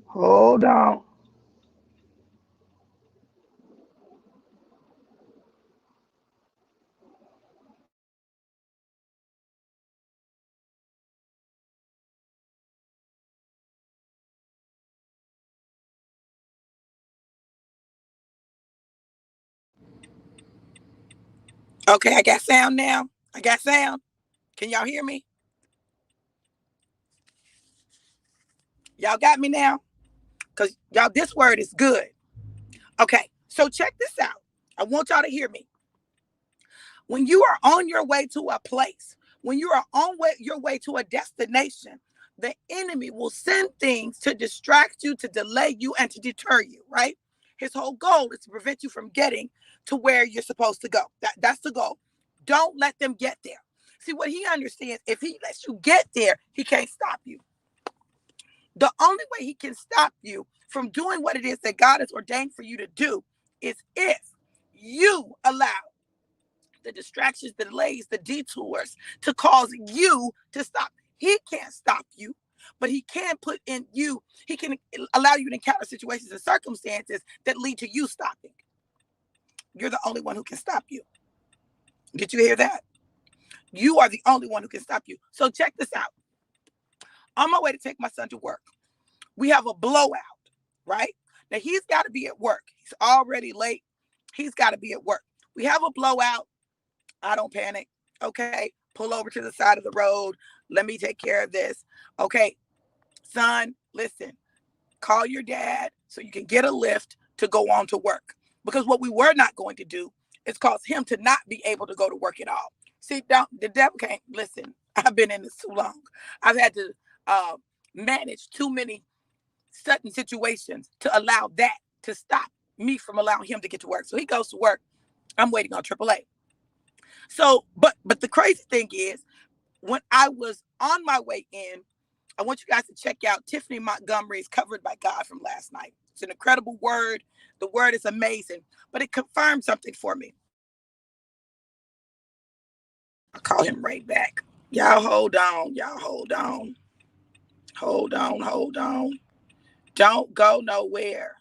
Hold on. Okay, I got sound now. I got sound. Can y'all hear me? Y'all got me now? Because y'all, this word is good. Okay, so check this out. I want y'all to hear me. When you are on your way to a place, when you are your way to a destination, the enemy will send things to distract you, to delay you, and to deter you, right? His whole goal is to prevent you from getting to where you're supposed to go. That's the goal. Don't let them get there. See, what he understands, if he lets you get there, he can't stop you. The only way he can stop you from doing what it is that God has ordained for you to do is if you allow the distractions, the delays, the detours to cause you to stop. He can't stop you, but he can put in you, he can allow you to encounter situations and circumstances that lead to you stopping. You're the only one who can stop you. Did you hear that? You are the only one who can stop you. So check this out. On my way to take my son to work, we have a blowout, right? Now he's got to be at work. He's already late. He's got to be at work. We have a blowout. I don't panic. Okay. Pull over to the side of the road. Let me take care of this. Okay. Son, listen, call your dad so you can get a lift to go on to work. Because what we were not going to do is cause him to not be able to go to work at all. See, the devil can't listen. I've been in this too long. I've had to uh, manage too many certain situations to allow that to stop me from allowing him to get to work. So he goes to work. I'm waiting on AAA. So, but the crazy thing is, when I was on my way in, I want you guys to check out Tiffany Montgomery's Covered by God from last night. It's an incredible word. The word is amazing, but it confirmed something for me. I'll call him right back. Y'all hold on. Y'all hold on. Hold on. Hold on. Don't go nowhere.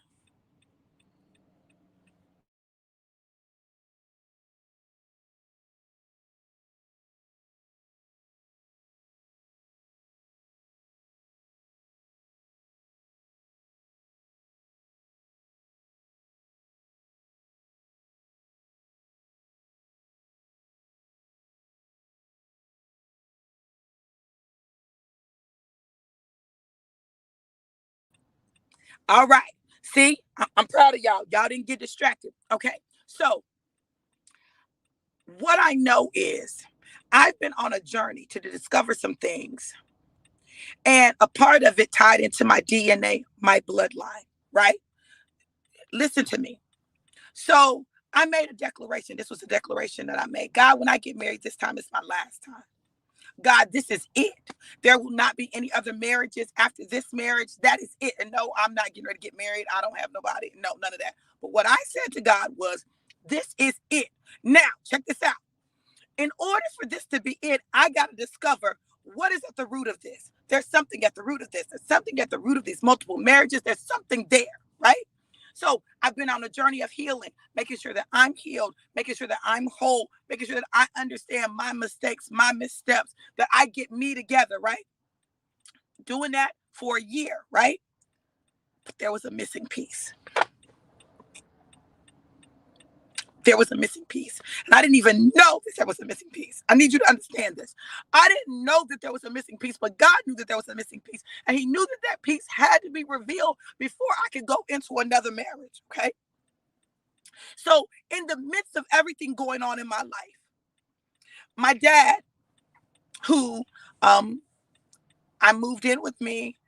All right. See, I'm proud of y'all. Y'all didn't get distracted. Okay. So, what I know is I've been on a journey to discover some things, and a part of it tied into my DNA, my bloodline, right? Listen to me. So I made a declaration. This was a declaration that I made. God, when I get married, this time is my last time. God, this is it. There will not be any other marriages after this marriage. That is it. And no, I'm not getting ready to get married. I don't have nobody. No, none of that. But what I said to God was, this is it. Now, check this out. In order for this to be it, I got to discover what is at the root of this. There's something at the root of this. There's something at the root of these multiple marriages. There's something there, right? So I've been on a journey of healing, making sure that I'm healed, making sure that I'm whole, making sure that I understand my mistakes, my missteps, that I get me together, right? Doing that for a year, right? But there was a missing piece. There was a missing piece. And I didn't even know that there was a missing piece. I need you to understand this. I didn't know that there was a missing piece, but God knew that there was a missing piece. And he knew that that piece had to be revealed before I could go into another marriage. Okay. So, in the midst of everything going on in my life, my dad, who I moved in with me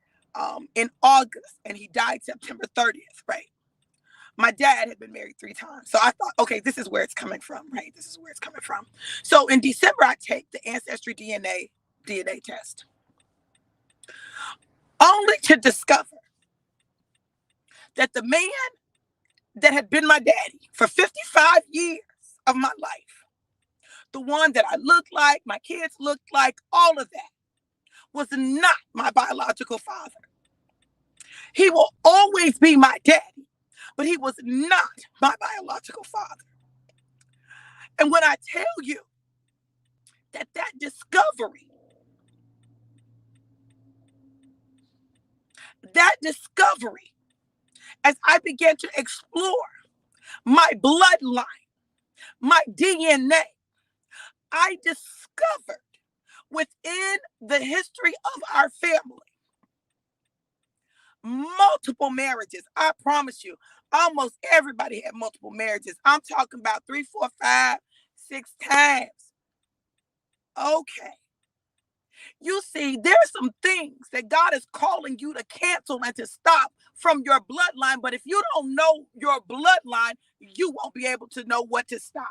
in August, and he died September 30th, right? My dad had been married 3 times. So I thought, okay, this is where it's coming from, right? This is where it's coming from. So in December, I take the Ancestry DNA test, only to discover that the man that had been my daddy for 55 years of my life, the one that I looked like, my kids looked like, all of that, was not my biological father. He will always be my daddy, but he was not my biological father. And when I tell you that discovery, as I began to explore my bloodline, my DNA, I discovered within the history of our family multiple marriages. I promise you, almost everybody had multiple marriages. I'm talking about 3, 4, 5, 6 times. Okay. You see, there's some things that God is calling you to cancel and to stop from your bloodline. But if you don't know your bloodline, you won't be able to know what to stop.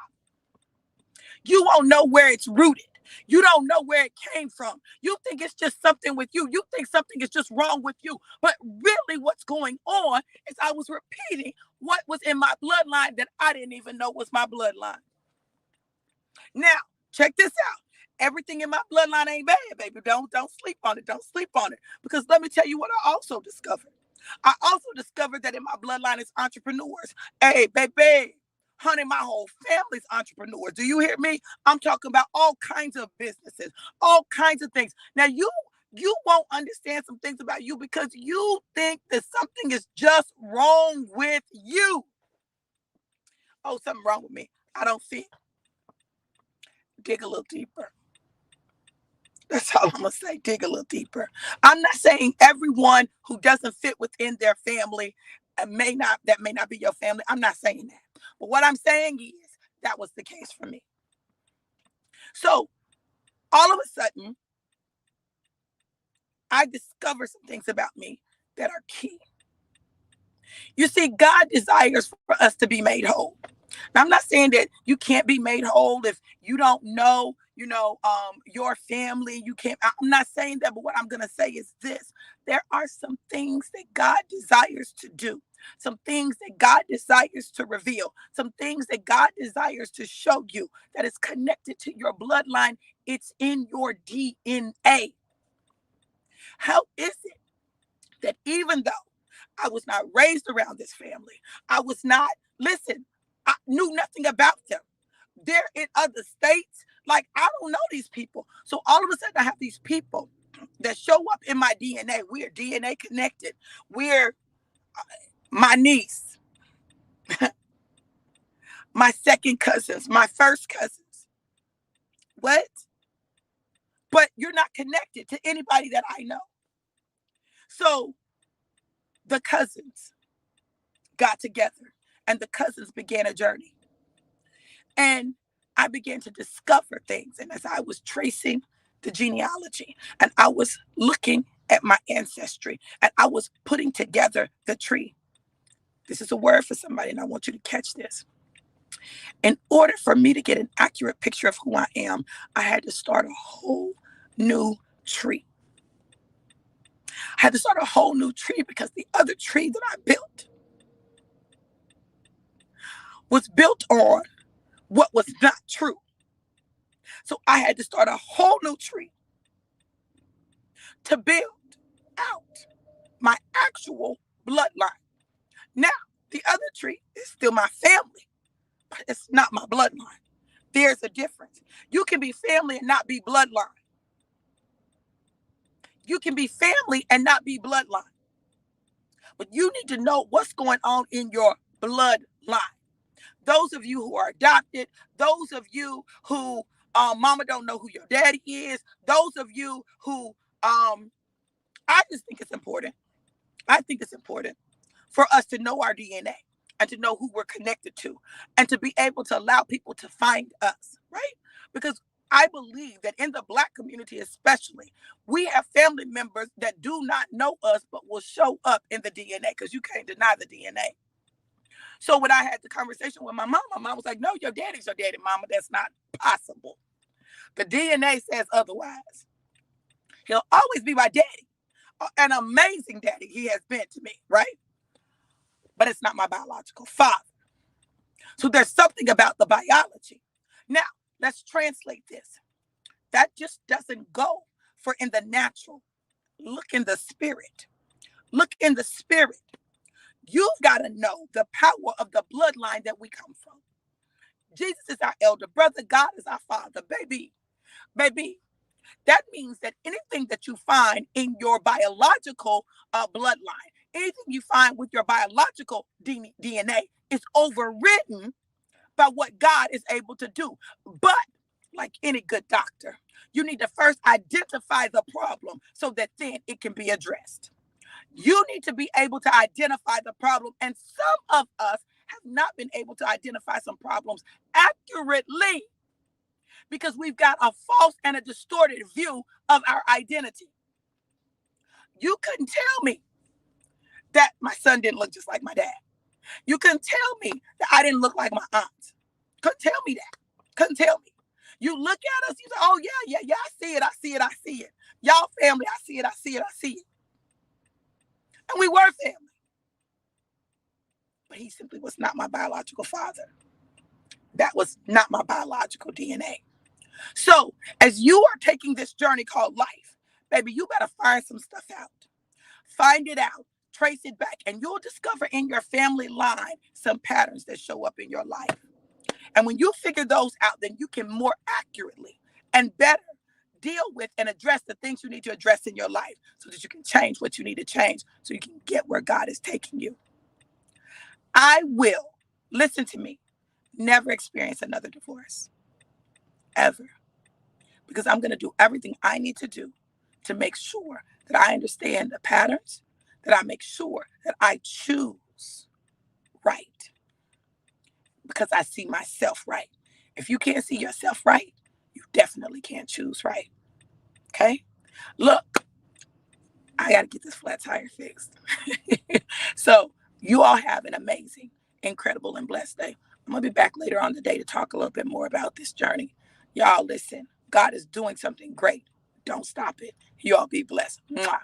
You won't know where it's rooted. You don't know where it came from. You think it's just something with you. You think something is just wrong with you. But really what's going on is I was repeating what was in my bloodline that I didn't even know was my bloodline. Now, check this out. Everything in my bloodline ain't bad, baby. Don't sleep on it. Don't sleep on it. Because let me tell you what I also discovered. I also discovered that in my bloodline is entrepreneurs. Hey, baby. Honey, my whole family's entrepreneurs. Do you hear me? I'm talking about all kinds of businesses, all kinds of things. Now, you won't understand some things about you because you think that something is just wrong with you. Oh, something wrong with me. I don't see it. Dig a little deeper. That's all I'm going to say. Dig a little deeper. I'm not saying everyone who doesn't fit within their family may not be your family. I'm not saying that. But what I'm saying is that was the case for me. So all of a sudden, I discovered some things about me that are key. You see, God desires for us to be made whole. Now, I'm not saying that you can't be made whole if you don't know, your family. You can't. I'm not saying that, but what I'm going to say is this. There are some things that God desires to do, some things that God desires to reveal, some things that God desires to show you that is connected to your bloodline. It's in your DNA. How is it that even though I was not raised around this family, I was not, listen, I knew nothing about them. They're in other states. Like, I don't know these people. So all of a sudden I have these people that show up in my DNA. We're DNA connected. We're my niece, my second cousins, my first cousins. What? But you're not connected to anybody that I know. So the cousins got together and the cousins began a journey. And I began to discover things. And as I was tracing the genealogy and I was looking at my ancestry and I was putting together the tree, this is a word for somebody and I want you to catch this. In order for me to get an accurate picture of who I am, I had to start a whole new tree. I had to start a whole new tree because the other tree that I built was built on what was not true. So I had to start a whole new tree to build out my actual bloodline. Now, the other tree is still my family, but it's not my bloodline. There's a difference. You can be family and not be bloodline. You can be family and not be bloodline. But you need to know what's going on in your bloodline. Those of you who are adopted, those of you who mama don't know who your daddy is, those of you who I just think it's important. I think it's important for us to know our DNA and to know who we're connected to and to be able to allow people to find us, right? Because I believe that in the Black community especially, we have family members that do not know us but will show up in the DNA because you can't deny the DNA. So when I had the conversation with my mom was like, no, your daddy's your daddy, mama. That's not possible. The DNA says otherwise. He'll always be my daddy. An amazing daddy he has been to me, right? But it's not my biological father. So there's something about the biology. Now, let's translate this. That just doesn't go for in the natural. Look in the spirit. Look in the spirit. You've got to know the power of the bloodline that we come from. Jesus is our elder brother. God is our father. Baby, that means that anything that you find in your biological bloodline, anything you find with your biological DNA is overridden by what God is able to do. But like any good doctor, you need to first identify the problem so that then it can be addressed. You need to be able to identify the problem. And some of us have not been able to identify some problems accurately because we've got a false and a distorted view of our identity. You couldn't tell me that my son didn't look just like my dad. You couldn't tell me that I didn't look like my aunt. Couldn't tell me that. Couldn't tell me. You look at us, you say, oh, yeah, I see it, I see it, I see it. Y'all family, I see it, I see it, I see it. And we were family. But he simply was not my biological father. That was not my biological DNA. So as you are taking this journey called life, baby, you better find some stuff out. Find it out, trace it back, and you'll discover in your family line some patterns that show up in your life. And when you figure those out, then you can more accurately and better deal with and address the things you need to address in your life so that you can change what you need to change so you can get where God is taking you. I will, listen to me, never experience another divorce, ever. Because I'm going to do everything I need to do to make sure that I understand the patterns, that I make sure that I choose right. Because I see myself right. If you can't see yourself right, you definitely can't choose right. Okay? Look, I got to get this flat tire fixed. So you all have an amazing, incredible, and blessed day. I'm going to be back later on today to talk a little bit more about this journey. Y'all listen, God is doing something great. Don't stop it. You all be blessed. Mwah.